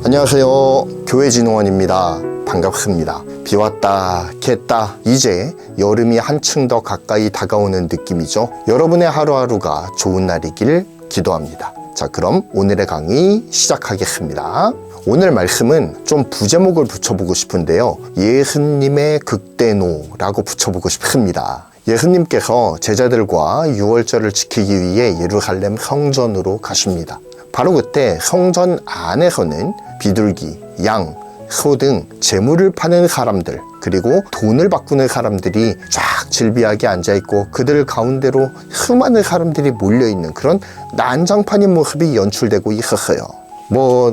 안녕하세요. 교회진흥원입니다. 반갑습니다. 비 왔다 겠다 이제 여름이 한층 더 가까이 다가오는 느낌이죠. 여러분의 하루하루가 좋은 날이길 기도합니다. 자, 그럼 오늘의 강의 시작하겠습니다. 오늘 말씀은 좀 부제목을 붙여보고 싶은데요. 예수님의 극대노라고 붙여보고 싶습니다. 예수님께서 제자들과 유월절을 지키기 위해 예루살렘 성전으로 가십니다. 바로 그때 성전 안에서는 비둘기, 양, 소 등 재물을 파는 사람들, 그리고 돈을 바꾸는 사람들이 쫙 질비하게 앉아있고 그들 가운데로 수많은 사람들이 몰려있는 그런 난장판인 모습이 연출되고 있었어요.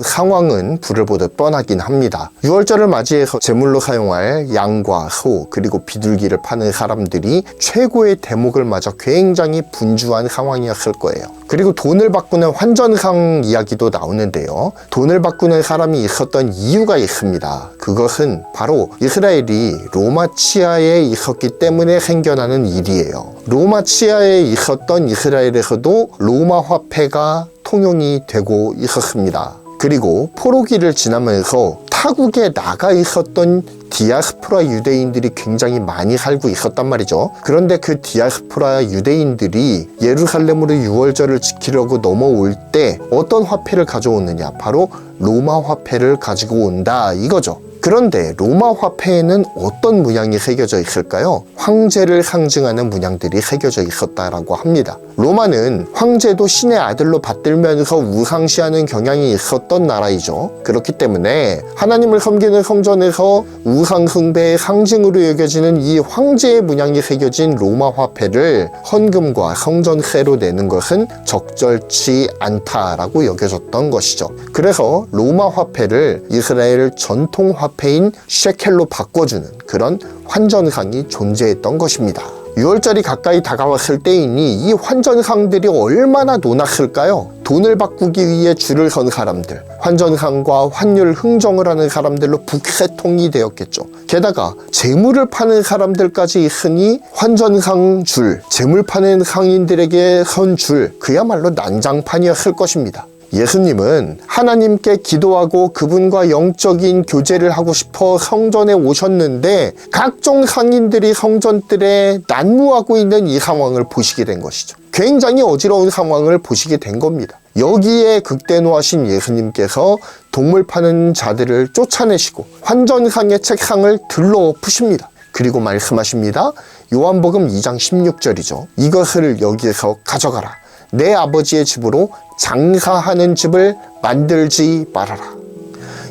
상황은 불을 보듯 뻔하긴 합니다. 유월절을 맞이해서 제물로 사용할 양과 소 그리고 비둘기를 파는 사람들이 최고의 대목을 맞아 굉장히 분주한 상황이었을 거예요. 그리고 돈을 바꾸는 환전상 이야기도 나오는데요. 돈을 바꾸는 사람이 있었던 이유가 있습니다. 그것은 바로 이스라엘이 로마 치하에 있었기 때문에 생겨나는 일이에요. 로마 치하에 있었던 이스라엘에서도 로마 화폐가 통용이 되고 있었습니다. 그리고 포로기를 지나면서 타국에 나가 있었던 디아스포라 유대인들이 굉장히 많이 살고 있었단 말이죠. 그런데 그 디아스포라 유대인들이 예루살렘으로 유월절을 지키려고 넘어올 때 어떤 화폐를 가져오느냐? 바로 로마 화폐를 가지고 온다 이거죠. 그런데 로마 화폐에는 어떤 문양이 새겨져 있을까요? 황제를 상징하는 문양들이 새겨져 있었다라고 합니다. 로마는 황제도 신의 아들로 받들면서 우상시하는 경향이 있었던 나라이죠. 그렇기 때문에 하나님을 섬기는 성전에서 우상 숭배의 상징으로 여겨지는 이 황제의 문양이 새겨진 로마 화폐를 헌금과 성전세로 내는 것은 적절치 않다라고 여겨졌던 것이죠. 그래서 로마 화폐를 이스라엘 전통 화폐인 셰켈로 바꿔주는 그런 환전상이 존재했던 것입니다. 6월절이 가까이 다가왔을 때이니 이 환전상들이 얼마나 논았을까요? 돈을 바꾸기 위해 줄을 선 사람들, 환전상과 환율 흥정을 하는 사람들로 북새통이 되었겠죠. 게다가 재물을 파는 사람들까지 있으니 환전상 줄, 재물 파는 상인들에게 선 줄, 그야말로 난장판이었을 것입니다. 예수님은 하나님께 기도하고 그분과 영적인 교제를 하고 싶어 성전에 오셨는데 각종 상인들이 성전들에 난무하고 있는 이 상황을 보시게 된 것이죠. 굉장히 어지러운 상황을 보시게 된 겁니다. 여기에 극대노하신 예수님께서 동물 파는 자들을 쫓아내시고 환전상의 책상을 들러엎으십니다. 그리고 말씀하십니다. 요한복음 2장 16절이죠. 이것을 여기에서 가져가라. 내 아버지의 집으로 장사하는 집을 만들지 말아라.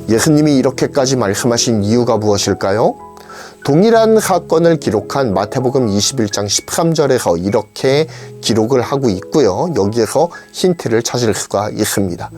예수님이 이렇게까지 말씀하신 이유가 무엇일까요? 동일한 사건을 기록한 마태복음 21장 13절에서 이렇게 기록을 하고 있고요. 여기에서 힌트를 찾을 수가 있습니다.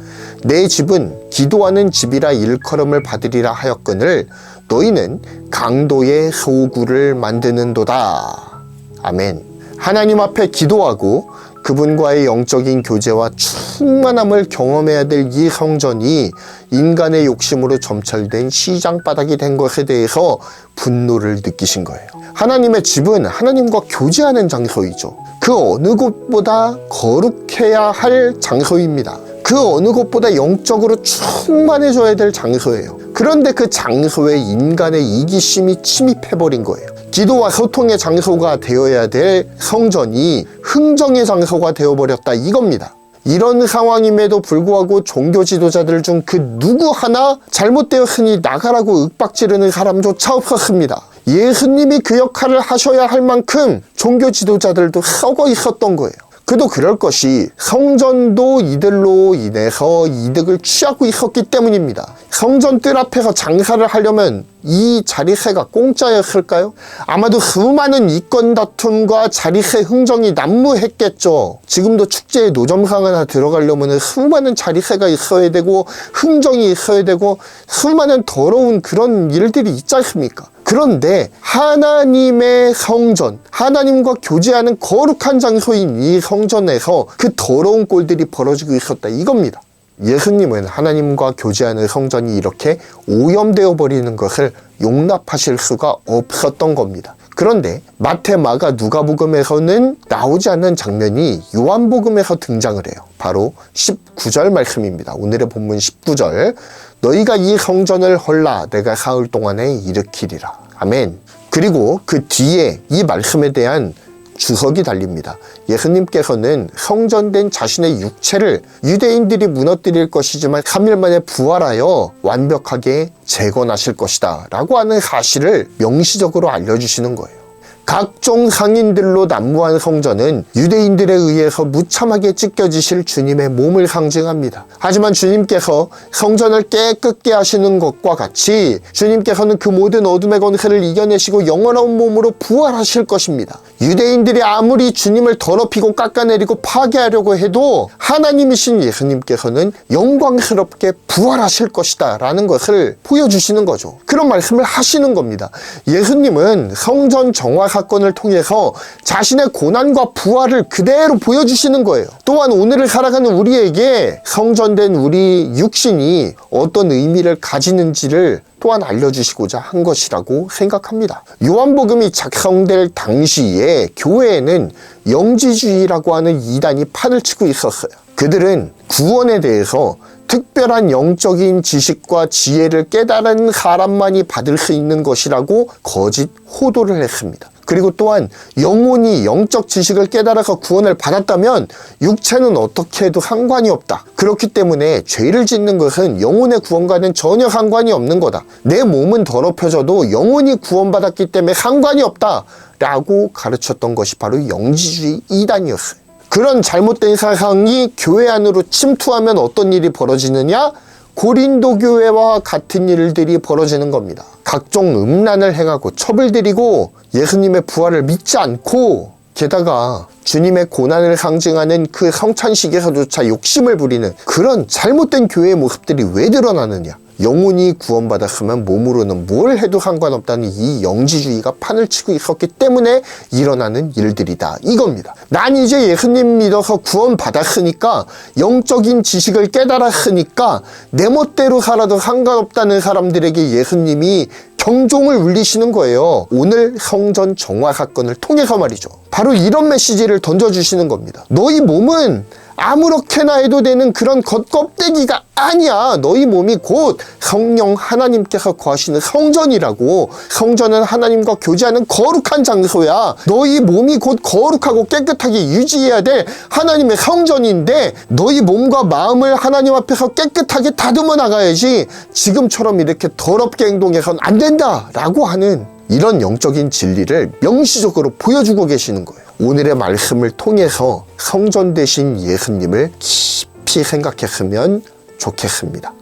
내 집은 기도하는 집이라 일컬음을 받으리라 하였거늘 너희는 강도의 소굴을 만드는도다. 아멘. 하나님 앞에 기도하고 그분과의 영적인 교제와 충만함을 경험해야 될 이 성전이 인간의 욕심으로 점철된 시장바닥이 된 것에 대해서 분노를 느끼신 거예요. 하나님의 집은 하나님과 교제하는 장소이죠. 그 어느 곳보다 거룩해야 할 장소입니다. 그 어느 곳보다 영적으로 충만해져야 될 장소예요. 그런데 그 장소에 인간의 이기심이 침입해버린 거예요. 기도와 소통의 장소가 되어야 될 성전이 흥정의 장소가 되어버렸다 이겁니다. 이런 상황임에도 불구하고 종교 지도자들 중 그 누구 하나 잘못되었으니 나가라고 윽박지르는 사람조차 없었습니다. 예수님이 그 역할을 하셔야 할 만큼 종교 지도자들도 썩어 있었던 거예요. 그도 그럴 것이 성전도 이들로 인해서 이득을 취하고 있었기 때문입니다. 성전 뜰 앞에서 장사를 하려면 이 자리세가 공짜였을까요? 아마도 수많은 이권 다툼과 자리세 흥정이 난무했겠죠. 지금도 축제에 노점상 하나 들어가려면 수많은 자리세가 있어야 되고 흥정이 있어야 되고 수많은 더러운 그런 일들이 있지 않습니까? 그런데 하나님의 성전, 하나님과 교제하는 거룩한 장소인 이 성전에서 그 더러운 꼴들이 벌어지고 있었다 이겁니다. 예수님은 하나님과 교제하는 성전이 이렇게 오염되어 버리는 것을 용납하실 수가 없었던 겁니다. 그런데 마태, 마가, 누가복음에서는 나오지 않는 장면이 요한복음에서 등장을 해요. 바로 19절 말씀입니다. 오늘의 본문 19절. 너희가 이 성전을 헐라 내가 사흘 동안에 일으키리라. 아멘. 그리고 그 뒤에 이 말씀에 대한 주석이 달립니다. 예수님께서는 성전된 자신의 육체를 유대인들이 무너뜨릴 것이지만 3일 만에 부활하여 완벽하게 재건하실 것이다 라고 하는 사실을 명시적으로 알려주시는 거예요. 각종 상인들로 난무한 성전은 유대인들에 의해서 무참하게 찢겨지실 주님의 몸을 상징합니다. 하지만 주님께서 성전을 깨끗게 하시는 것과 같이 주님께서는 그 모든 어둠의 권세를 이겨내시고 영원한 몸으로 부활하실 것입니다. 유대인들이 아무리 주님을 더럽히고 깎아내리고 파괴하려고 해도 하나님이신 예수님께서는 영광스럽게 부활하실 것이다 라는 것을 보여주시는 거죠. 그런 말씀을 하시는 겁니다. 예수님은 성전 정화 사건을 통해서 자신의 고난과 부활을 그대로 보여주시는 거예요. 또한 오늘을 살아가는 우리에게 성전된 우리 육신이 어떤 의미를 가지는지를 또한 알려주시고자 한 것이라고 생각합니다. 요한복음이 작성될 당시에 교회에는 영지주의라고 하는 이단이 판을 치고 있었어요. 그들은 구원에 대해서 특별한 영적인 지식과 지혜를 깨달은 사람만이 받을 수 있는 것이라고 거짓 호도를 했습니다. 그리고 또한 영혼이 영적 지식을 깨달아서 구원을 받았다면 육체는 어떻게 해도 상관이 없다. 그렇기 때문에 죄를 짓는 것은 영혼의 구원과는 전혀 상관이 없는 거다. 내 몸은 더럽혀져도 영혼이 구원받았기 때문에 상관이 없다 라고 가르쳤던 것이 바로 영지주의 이단이었어요. 그런 잘못된 사상이 교회 안으로 침투하면 어떤 일이 벌어지느냐? 고린도 교회와 같은 일들이 벌어지는 겁니다. 각종 음란을 행하고 처벌드리고 예수님의 부활을 믿지 않고 게다가 주님의 고난을 상징하는 그 성찬식에서조차 욕심을 부리는 그런 잘못된 교회의 모습들이 왜 드러나느냐? 영혼이 구원받았으면 몸으로는 뭘 해도 상관없다는 이 영지주의가 판을 치고 있었기 때문에 일어나는 일들이다 이겁니다. 난 이제 예수님 믿어서 구원받았으니까 영적인 지식을 깨달았으니까 내 멋대로 살아도 상관없다는 사람들에게 예수님이 경종을 울리시는 거예요. 오늘 성전 정화 사건을 통해서 말이죠. 바로 이런 메시지를 던져주시는 겁니다. 너희 몸은 아무렇게나 해도 되는 그런 겉껍데기가 아니야. 너희 몸이 곧 성령 하나님께서 거하시는 성전이라고. 성전은 하나님과 교제하는 거룩한 장소야. 너희 몸이 곧 거룩하고 깨끗하게 유지해야 될 하나님의 성전인데 너희 몸과 마음을 하나님 앞에서 깨끗하게 다듬어 나가야지 지금처럼 이렇게 더럽게 행동해서는 안 된다 라고 하는 이런 영적인 진리를 명시적으로 보여주고 계시는 거예요. 오늘의 말씀을 통해서 성전 되신 예수님을 깊이 생각했으면 좋겠습니다.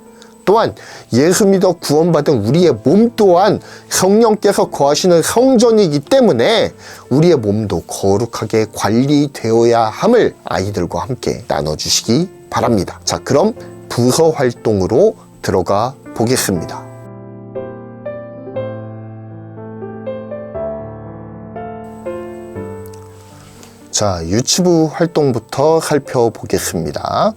또한 예수 믿어 구원받은 우리의 몸 또한 성령께서 거하시는 성전이기 때문에 우리의 몸도 거룩하게 관리되어야 함을 아이들과 함께 나눠주시기 바랍니다. 자, 그럼 부서 활동으로 들어가 보겠습니다. 자, 유치부 활동부터 살펴보겠습니다.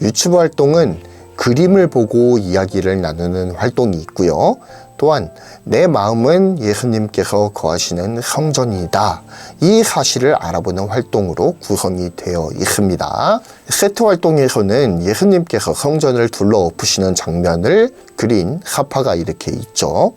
유치부 활동은 그림을 보고 이야기를 나누는 활동이 있고요. 또한 내 마음은 예수님께서 거하시는 성전이다. 이 사실을 알아보는 활동으로 구성이 되어 있습니다. 세트 활동에서는 예수님께서 성전을 둘러 엎으시는 장면을 그린 사파가 이렇게 있죠.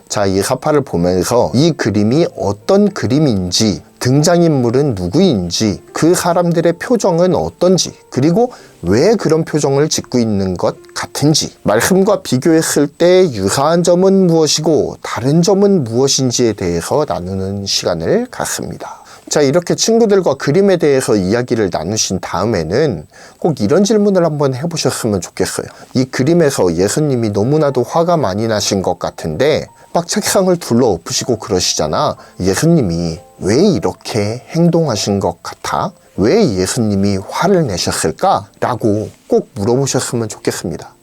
자, 이 사파를 보면서 이 그림이 어떤 그림인지, 등장인물은 누구인지, 그 사람들의 표정은 어떤지, 그리고 왜 그런 표정을 짓고 있는 것 같은지, 말씀과 비교했을 때 유사한 점은 무엇이고 다른 점은 무엇인지에 대해서 나누는 시간을 갖습니다. 자, 이렇게 친구들과 그림에 대해서 이야기를 나누신 다음에는 꼭 이런 질문을 한번 해보셨으면 좋겠어요. 이 그림에서 예수님이 너무나도 화가 많이 나신 것 같은데 막 책상을 둘러 엎으시고 그러시잖아. 예수님이 왜 이렇게 행동하신 것 같아? 왜 예수님이 화를 내셨을까? 라고 꼭 물어보셨으면 좋겠습니다.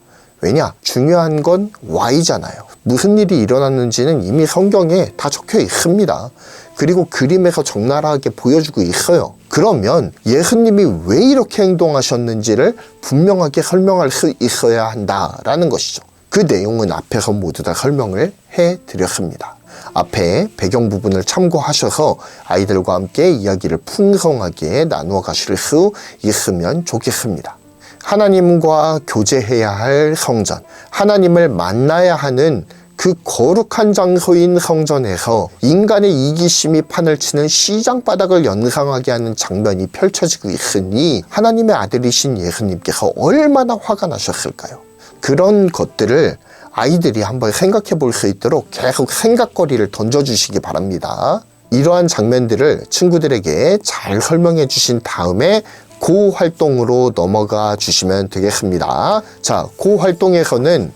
왜냐? 중요한 건 Y잖아요. 무슨 일이 일어났는지는 이미 성경에 다 적혀 있습니다. 그리고 그림에서 적나라하게 보여주고 있어요. 그러면 예수님이 왜 이렇게 행동하셨는지를 분명하게 설명할 수 있어야 한다라는 것이죠. 그 내용은 앞에서 모두 다 설명을 해드렸습니다. 앞에 배경 부분을 참고하셔서 아이들과 함께 이야기를 풍성하게 나누어 가실 수 있으면 좋겠습니다. 하나님과 교제해야 할 성전, 하나님을 만나야 하는 그 거룩한 장소인 성전에서 인간의 이기심이 판을 치는 시장바닥을 연상하게 하는 장면이 펼쳐지고 있으니 하나님의 아들이신 예수님께서 얼마나 화가 나셨을까요? 그런 것들을 아이들이 한번 생각해 볼 수 있도록 계속 생각거리를 던져주시기 바랍니다. 이러한 장면들을 친구들에게 잘 설명해 주신 다음에 그 활동으로 넘어가 주시면 되겠습니다. 자, 그 활동에서는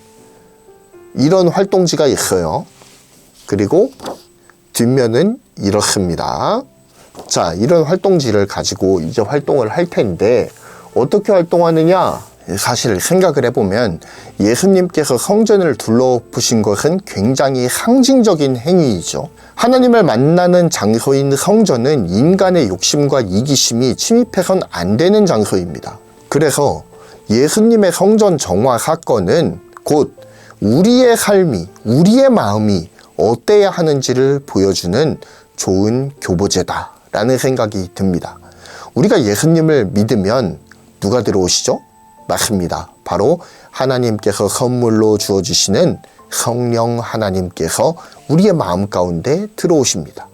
이런 활동지가 있어요. 그리고 뒷면은 이렇습니다. 자, 이런 활동지를 가지고 이제 활동을 할 텐데 어떻게 활동하느냐? 사실 생각을 해보면 예수님께서 성전을 둘러보신 것은 굉장히 상징적인 행위이죠. 하나님을 만나는 장소인 성전은 인간의 욕심과 이기심이 침입해선 안 되는 장소입니다. 그래서 예수님의 성전 정화 사건은 곧 우리의 삶이, 우리의 마음이 어때야 하는지를 보여주는 좋은 교보제다라는 생각이 듭니다. 우리가 예수님을 믿으면 누가 들어오시죠? 맞습니다. 바로 하나님께서 선물로 주어주시는 성령 하나님께서 우리의 마음 가운데 들어오십니다.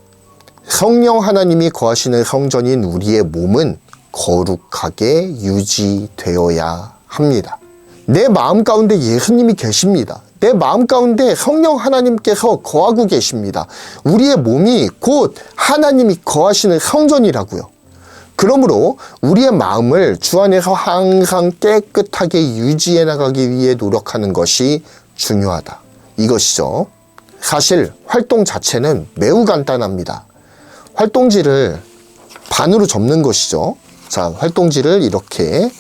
성령 하나님이 거하시는 성전인 우리의 몸은 거룩하게 유지되어야 합니다. 내 마음 가운데 예수님이 계십니다. 내 마음 가운데 성령 하나님께서 거하고 계십니다. 우리의 몸이 곧 하나님이 거하시는 성전이라고요. 그러므로 우리의 마음을 주 안에서 항상 깨끗하게 유지해 나가기 위해 노력하는 것이 중요하다. 이것이죠. 사실 활동 자체는 매우 간단합니다. 활동지를 반으로 접는 것이죠. 자, 활동지를 이렇게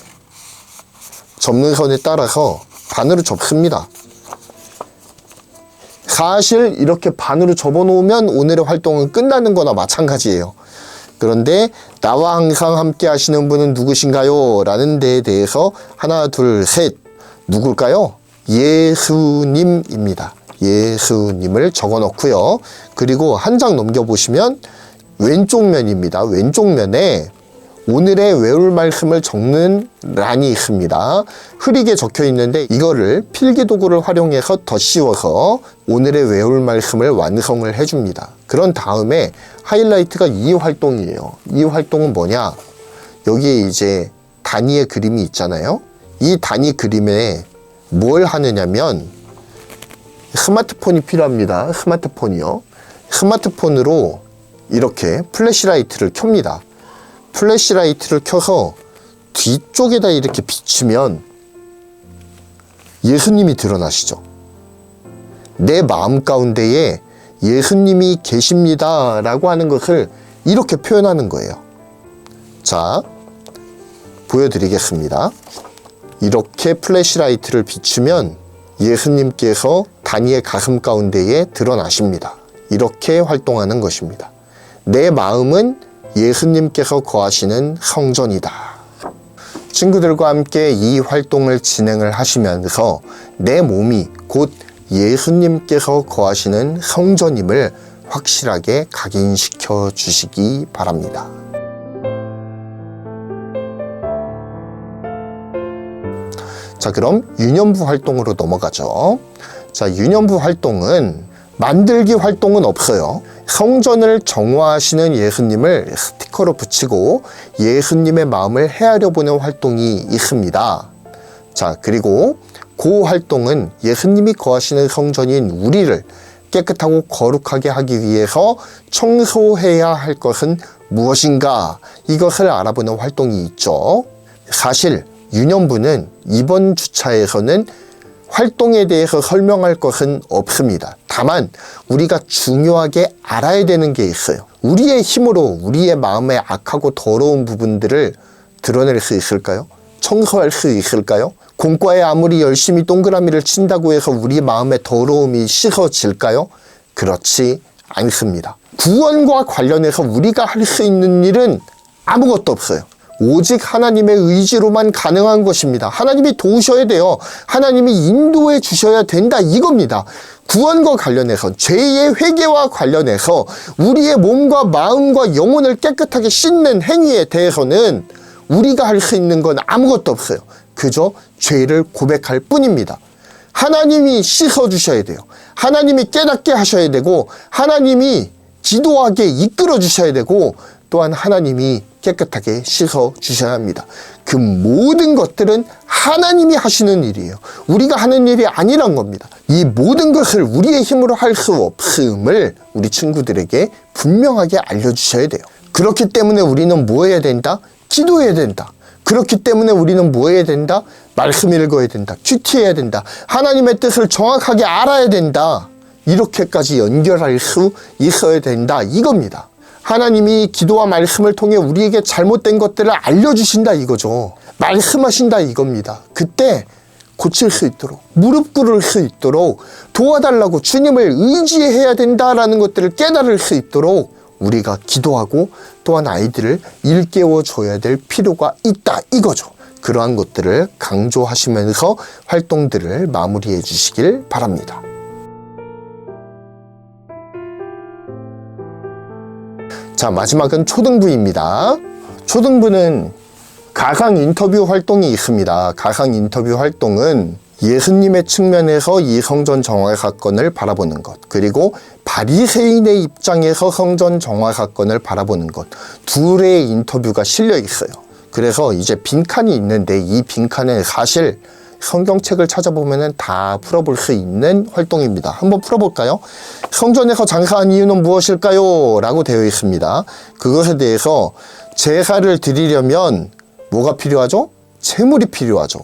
접는 선에 따라서 반으로 접습니다. 사실 이렇게 반으로 접어 놓으면 오늘의 활동은 끝나는 거나 마찬가지예요. 그런데 나와 항상 함께 하시는 분은 누구신가요? 라는 데에 대해서 하나, 둘, 셋. 누굴까요? 예수님입니다. 예수님을 적어 놓고요. 그리고 한 장 넘겨보시면 왼쪽 면입니다. 왼쪽 면에 오늘의 외울 말씀을 적는 란이 있습니다. 흐리게 적혀 있는데 이거를 필기도구를 활용해서 덧씌워서 오늘의 외울 말씀을 완성을 해줍니다. 그런 다음에 하이라이트가 이 활동이에요. 이 활동은 뭐냐? 여기에 이제 단위의 그림이 있잖아요. 이 단위 그림에 뭘 하느냐면 스마트폰이 필요합니다. 스마트폰이요. 스마트폰으로 이렇게 플래시라이트를 켭니다. 플래시라이트를 켜서 뒤쪽에다 이렇게 비추면 예수님이 드러나시죠. 내 마음 가운데에 예수님이 계십니다 라고 하는 것을 이렇게 표현하는 거예요. 자, 보여드리겠습니다. 이렇게 플래시라이트를 비추면 예수님께서 다니엘 가슴 가운데에 드러나십니다. 이렇게 활동하는 것입니다. 내 마음은 예수님께서 거하시는 성전이다. 친구들과 함께 이 활동을 진행을 하시면서 내 몸이 곧 예수님께서 거하시는 성전임을 확실하게 각인시켜 주시기 바랍니다. 자, 그럼 유년부 활동으로 넘어가죠. 자, 유년부 활동은 만들기 활동은 없어요. 성전을 정화하시는 예수님을 스티커로 붙이고 예수님의 마음을 헤아려 보는 활동이 있습니다. 자, 그리고 그 활동은 예수님이 거하시는 성전인 우리를 깨끗하고 거룩하게 하기 위해서 청소해야 할 것은 무엇인가, 이것을 알아보는 활동이 있죠. 사실 유년부는 이번 주차에서는 활동에 대해서 설명할 것은 없습니다. 다만 우리가 중요하게 알아야 되는 게 있어요. 우리의 힘으로 우리의 마음의 악하고 더러운 부분들을 드러낼 수 있을까요? 청소할 수 있을까요? 공과에 아무리 열심히 동그라미를 친다고 해서 우리 마음의 더러움이 씻어질까요? 그렇지 않습니다. 구원과 관련해서 우리가 할 수 있는 일은 아무것도 없어요. 오직 하나님의 의지로만 가능한 것입니다. 하나님이 도우셔야 돼요. 하나님이 인도해 주셔야 된다 이겁니다. 구원과 관련해서, 죄의 회개와 관련해서 우리의 몸과 마음과 영혼을 깨끗하게 씻는 행위에 대해서는 우리가 할 수 있는 건 아무것도 없어요. 그저 죄를 고백할 뿐입니다. 하나님이 씻어주셔야 돼요. 하나님이 깨닫게 하셔야 되고, 하나님이 기도하게 이끌어 주셔야 되고, 또한 하나님이 깨끗하게 씻어주셔야 합니다. 그 모든 것들은 하나님이 하시는 일이에요. 우리가 하는 일이 아니란 겁니다. 이 모든 것을 우리의 힘으로 할 수 없음을 우리 친구들에게 분명하게 알려주셔야 돼요. 그렇기 때문에 우리는 뭐 해야 된다? 기도해야 된다. 그렇기 때문에 우리는 뭐 해야 된다? 말씀 읽어야 된다. 큐티해야 된다. 하나님의 뜻을 정확하게 알아야 된다. 이렇게까지 연결할 수 있어야 된다 이겁니다. 하나님이 기도와 말씀을 통해 우리에게 잘못된 것들을 알려주신다 이거죠. 말씀하신다 이겁니다. 그때 고칠 수 있도록, 무릎 꿇을 수 있도록, 도와달라고 주님을 의지해야 된다라는 것들을 깨달을 수 있도록 우리가 기도하고, 또한 아이들을 일깨워 줘야 될 필요가 있다 이거죠. 그러한 것들을 강조하시면서 활동들을 마무리해 주시길 바랍니다. 자, 마지막은 초등부입니다. 초등부는 가상 인터뷰 활동이 있습니다. 가상 인터뷰 활동은 예수님의 측면에서 이 성전 정화 사건을 바라보는 것, 그리고 바리새인의 입장에서 성전 정화 사건을 바라보는 것, 둘의 인터뷰가 실려 있어요. 그래서 이제 빈칸이 있는데, 이 빈칸은 사실 성경책을 찾아보면 다 풀어볼 수 있는 활동입니다. 한번 풀어볼까요? 성전에서 장사한 이유는 무엇일까요? 라고 되어 있습니다. 그것에 대해서 제사를 드리려면 뭐가 필요하죠? 재물이 필요하죠.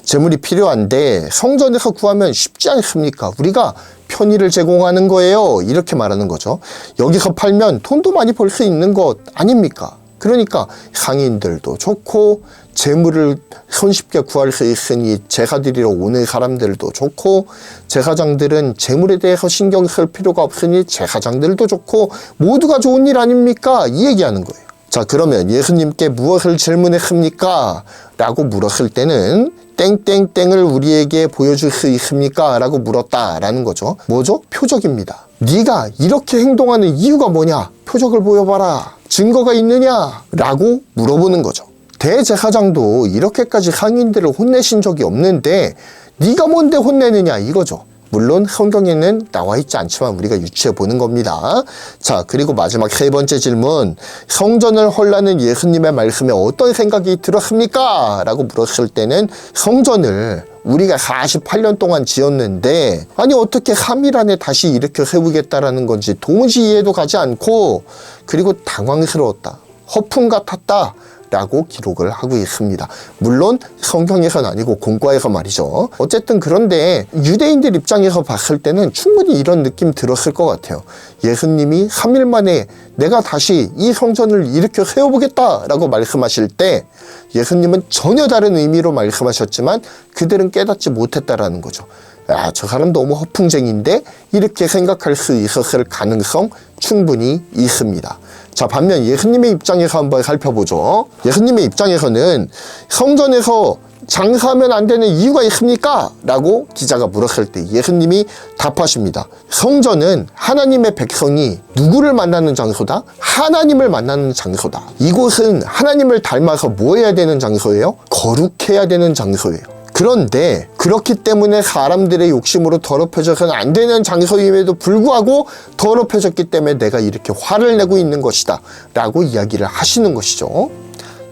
재물이 필요한데 성전에서 구하면 쉽지 않습니까? 우리가 편의를 제공하는 거예요. 이렇게 말하는 거죠. 여기서 팔면 돈도 많이 벌 수 있는 것 아닙니까? 그러니까 상인들도 좋고, 재물을 손쉽게 구할 수 있으니 제사 드리러 오는 사람들도 좋고, 제사장들은 재물에 대해서 신경 쓸 필요가 없으니 제사장들도 좋고, 모두가 좋은 일 아닙니까? 이 얘기하는 거예요. 자, 그러면 예수님께 무엇을 질문했습니까? 라고 물었을 때는 땡땡땡을 우리에게 보여줄 수 있습니까? 라고 물었다라는 거죠. 뭐죠? 표적입니다. 네가 이렇게 행동하는 이유가 뭐냐? 표적을 보여봐라. 증거가 있느냐? 라고 물어보는 거죠. 대제사장도 이렇게까지 상인들을 혼내신 적이 없는데 네가 뭔데 혼내느냐 이거죠. 물론 성경에는 나와 있지 않지만 우리가 유추해 보는 겁니다. 자, 그리고 마지막 세 번째 질문. 성전을 헐라는 예수님의 말씀에 어떤 생각이 들었습니까? 라고 물었을 때는 성전을 우리가 48년 동안 지었는데 아니 어떻게 3일 안에 다시 일으켜 세우겠다라는 건지 도무지 이해도 가지 않고, 그리고 당황스러웠다, 허풍 같았다 라고 기록을 하고 있습니다. 물론 성경에서는 아니고 공과에서 말이죠. 어쨌든 그런데 유대인들 입장에서 봤을 때는 충분히 이런 느낌 들었을 것 같아요. 예수님이 3일 만에 내가 다시 이 성전을 일으켜 세워보겠다 라고 말씀하실 때 예수님은 전혀 다른 의미로 말씀하셨지만 그들은 깨닫지 못했다라는 거죠. 아, 저 사람 너무 허풍쟁인데 이렇게 생각할 수 있었을 가능성 충분히 있습니다. 자, 반면 예수님의 입장에서 한번 살펴보죠. 예수님의 입장에서는 성전에서 장사하면 안 되는 이유가 있습니까? 라고 기자가 물었을 때 예수님이 답하십니다. 성전은 하나님의 백성이 누구를 만나는 장소다? 하나님을 만나는 장소다. 이곳은 하나님을 닮아서 뭐 해야 되는 장소예요? 거룩해야 되는 장소예요. 그런데 그렇기 때문에 사람들의 욕심으로 더럽혀져서는 안 되는 장소임에도 불구하고 더럽혀졌기 때문에 내가 이렇게 화를 내고 있는 것이다 라고 이야기를 하시는 것이죠.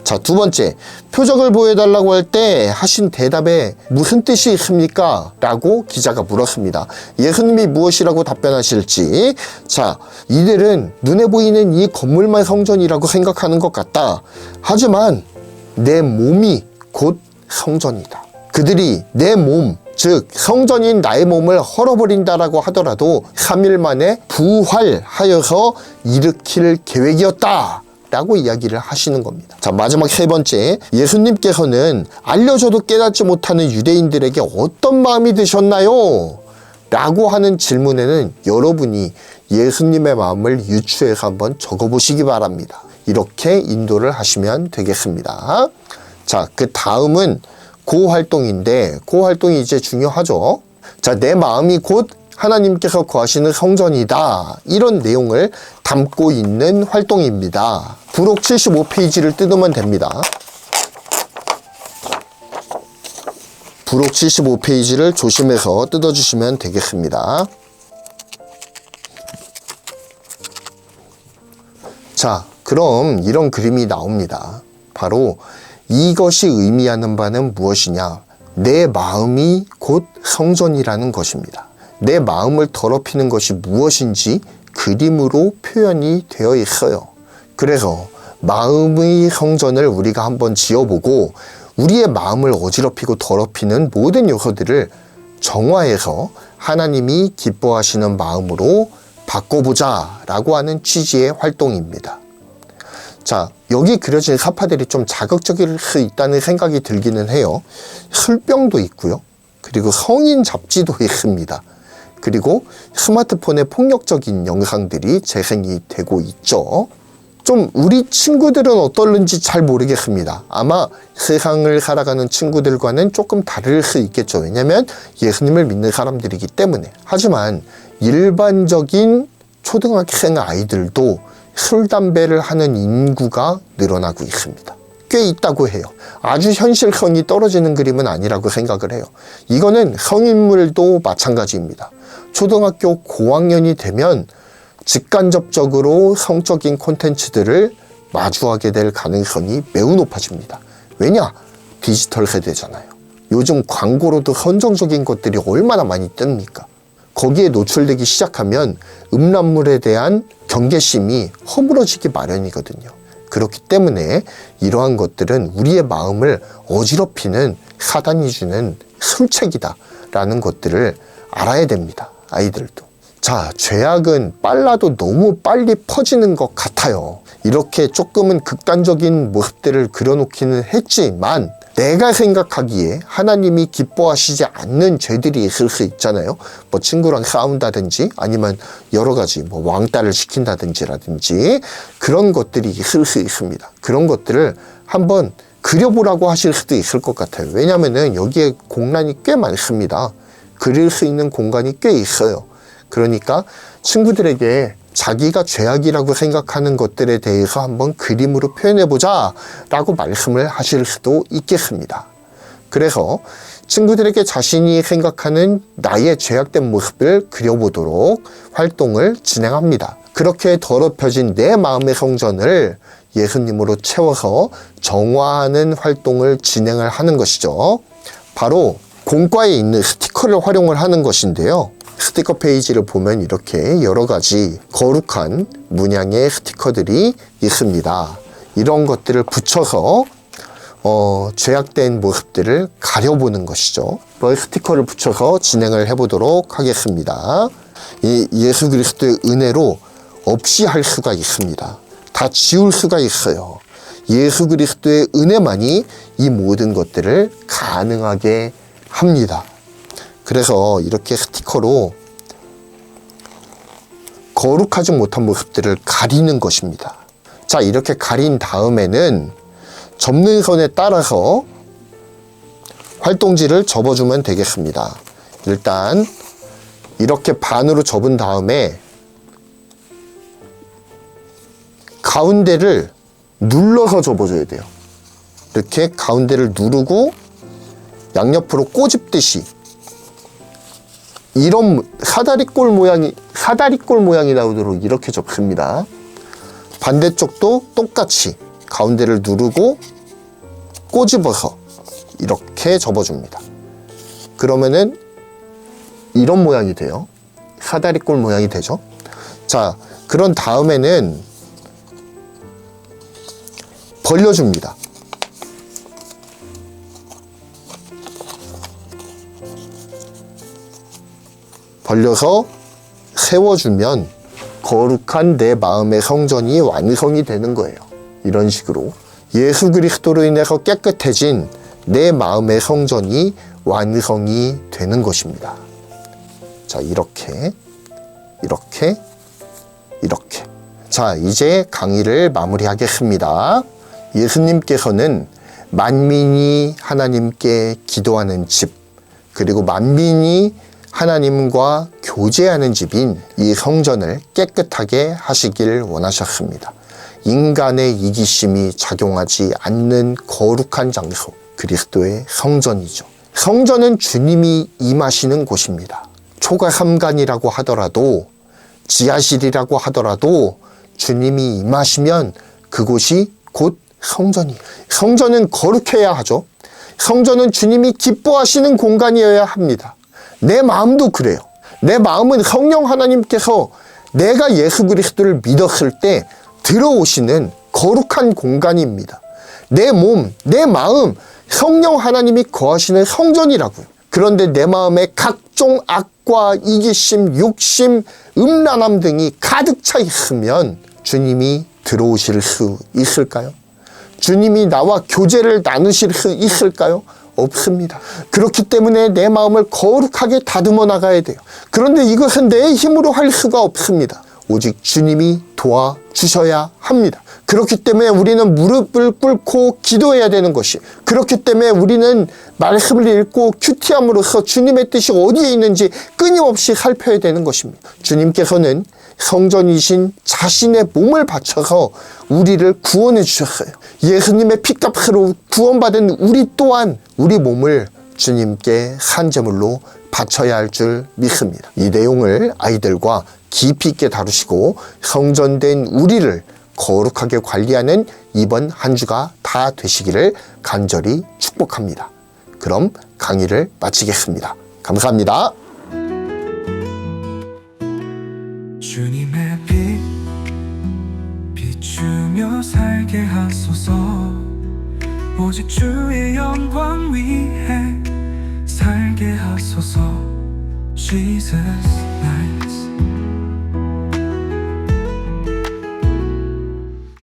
자, 두 번째, 표적을 보여달라고 할 때 하신 대답에 무슨 뜻이 있습니까? 라고 기자가 물었습니다. 예수님이 무엇이라고 답변하실지. 자, 이들은 눈에 보이는 이 건물만 성전이라고 생각하는 것 같다. 하지만 내 몸이 곧 성전이다. 그들이 내 몸, 즉 성전인 나의 몸을 헐어버린다라고 하더라도 3일 만에 부활하여서 일으킬 계획이었다 라고 이야기를 하시는 겁니다. 자, 마지막 세 번째, 예수님께서는 알려줘도 깨닫지 못하는 유대인들에게 어떤 마음이 드셨나요? 라고 하는 질문에는 여러분이 예수님의 마음을 유추해서 한번 적어보시기 바랍니다. 이렇게 인도를 하시면 되겠습니다. 자, 그 다음은 그 활동인데 그 활동이 이제 중요하죠. 자, 내 마음이 곧 하나님께서 거하시는 성전이다. 이런 내용을 담고 있는 활동입니다. 부록 75페이지를 뜯으면 됩니다. 부록 75페이지를 조심해서 뜯어주시면 되겠습니다. 자, 그럼 이런 그림이 나옵니다. 바로 이것이 의미하는 바는 무엇이냐? 내 마음이 곧 성전이라는 것입니다. 내 마음을 더럽히는 것이 무엇인지 그림으로 표현이 되어 있어요. 그래서 마음의 성전을 우리가 한번 지어보고 우리의 마음을 어지럽히고 더럽히는 모든 요소들을 정화해서 하나님이 기뻐하시는 마음으로 바꿔보자 라고 하는 취지의 활동입니다. 자, 여기 그려진 사파들이 좀 자극적일 수 있다는 생각이 들기는 해요. 술병도 있고요. 그리고 성인 잡지도 있습니다. 그리고 스마트폰에 폭력적인 영상들이 재생이 되고 있죠. 좀 우리 친구들은 어떨는지 잘 모르겠습니다. 아마 세상을 살아가는 친구들과는 조금 다를 수 있겠죠. 왜냐하면 예수님을 믿는 사람들이기 때문에. 하지만 일반적인 초등학생 아이들도 술, 담배를 하는 인구가 늘어나고 있습니다. 꽤 있다고 해요. 아주 현실성이 떨어지는 그림은 아니라고 생각을 해요. 이거는 성인물도 마찬가지입니다. 초등학교 고학년이 되면 직간접적으로 성적인 콘텐츠들을 마주하게 될 가능성이 매우 높아집니다. 왜냐? 디지털 세대잖아요. 요즘 광고로도 선정적인 것들이 얼마나 많이 뜹니까? 거기에 노출되기 시작하면 음란물에 대한 경계심이 허물어지기 마련이거든요. 그렇기 때문에 이러한 것들은 우리의 마음을 어지럽히는 사단이 주는 술책이다 라는 것들을 알아야 됩니다. 아이들도. 자, 죄악은 빨라도 너무 빨리 퍼지는 것 같아요. 이렇게 조금은 극단적인 모습들을 그려놓기는 했지만 내가 생각하기에 하나님이 기뻐하시지 않는 죄들이 있을 수 있잖아요. 뭐 친구랑 싸운다든지 아니면 여러 가지 뭐 왕따를 시킨다든지 그런 것들이 있을 수 있습니다. 그런 것들을 한번 그려보라고 하실 수도 있을 것 같아요. 왜냐면은 여기에 공간이 꽤 많습니다. 그릴 수 있는 공간이 꽤 있어요. 그러니까 친구들에게 자기가 죄악이라고 생각하는 것들에 대해서 한번 그림으로 표현해보자 라고 말씀을 하실 수도 있겠습니다. 그래서 친구들에게 자신이 생각하는 나의 죄악된 모습을 그려보도록 활동을 진행합니다. 그렇게 더럽혀진 내 마음의 성전을 예수님으로 채워서 정화하는 활동을 진행을 하는 것이죠. 바로 공과에 있는 스티커를 활용을 하는 것인데요. 스티커 페이지를 보면 이렇게 여러 가지 거룩한 문양의 스티커들이 있습니다. 이런 것들을 붙여서 죄악된 모습들을 가려보는 것이죠. 스티커를 붙여서 진행을 해보도록 하겠습니다. 이 예수 그리스도의 은혜로 없이 할 수가 있습니다. 다 지울 수가 있어요. 예수 그리스도의 은혜만이 이 모든 것들을 가능하게 합니다. 그래서 이렇게 스티커로 거룩하지 못한 모습들을 가리는 것입니다. 자, 이렇게 가린 다음에는 접는 선에 따라서 활동지를 접어주면 되겠습니다. 일단 이렇게 반으로 접은 다음에 가운데를 눌러서 접어줘야 돼요. 이렇게 가운데를 누르고 양옆으로 꼬집듯이 이런 사다리꼴 모양이 나오도록 이렇게 접습니다. 반대쪽도 똑같이 가운데를 누르고 꼬집어서 이렇게 접어줍니다. 그러면은 이런 모양이 돼요. 사다리꼴 모양이 되죠. 자, 그런 다음에는 벌려줍니다. 벌려서 세워주면 거룩한 내 마음의 성전이 완성이 되는 거예요. 이런 식으로 예수 그리스도로 인해서 깨끗해진 내 마음의 성전이 완성이 되는 것입니다. 자, 이렇게 자, 이제 강의를 마무리하겠습니다. 예수님께서는 만민이 하나님께 기도하는 집, 그리고 만민이 하나님과 교제하는 집인 이 성전을 깨끗하게 하시길 원하셨습니다. 인간의 이기심이 작용하지 않는 거룩한 장소, 그리스도의 성전이죠. 성전은 주님이 임하시는 곳입니다. 초가삼간이라고 하더라도, 지하실이라고 하더라도 주님이 임하시면 그곳이 곧 성전이에요. 성전은 거룩해야 하죠. 성전은 주님이 기뻐하시는 공간이어야 합니다. 내 마음도 그래요. 내 마음은 성령 하나님께서 내가 예수 그리스도를 믿었을 때 들어오시는 거룩한 공간입니다. 내 몸, 내 마음, 성령 하나님이 거하시는 성전이라고요. 그런데 내 마음에 각종 악과 이기심, 욕심, 음란함 등이 가득 차 있으면 주님이 들어오실 수 있을까요? 주님이 나와 교제를 나누실 수 있을까요? 없습니다. 그렇기 때문에 내 마음을 거룩하게 다듬어 나가야 돼요. 그런데 이것은 내 힘으로 할 수가 없습니다. 오직 주님이 도와주셔야 합니다. 그렇기 때문에 우리는 무릎을 꿇고 기도해야 되는 것이, 그렇기 때문에 우리는 말씀을 읽고 큐티함으로써 주님의 뜻이 어디에 있는지 끊임없이 살펴야 되는 것입니다. 주님께서는 성전이신 자신의 몸을 바쳐서 우리를 구원해 주셨어요. 예수님의 피값으로 구원받은 우리 또한 우리 몸을 주님께 산제물로 바쳐야 할 줄 믿습니다. 이 내용을 아이들과 깊이 있게 다루시고 성전된 우리를 거룩하게 관리하는 이번 한 주가 다 되시기를 간절히 축복합니다. 그럼 강의를 마치겠습니다. 감사합니다. 주님의 빛 비추며 살게 하소서. 오직 주의 영광 위에 살게 하소서. Jesus 날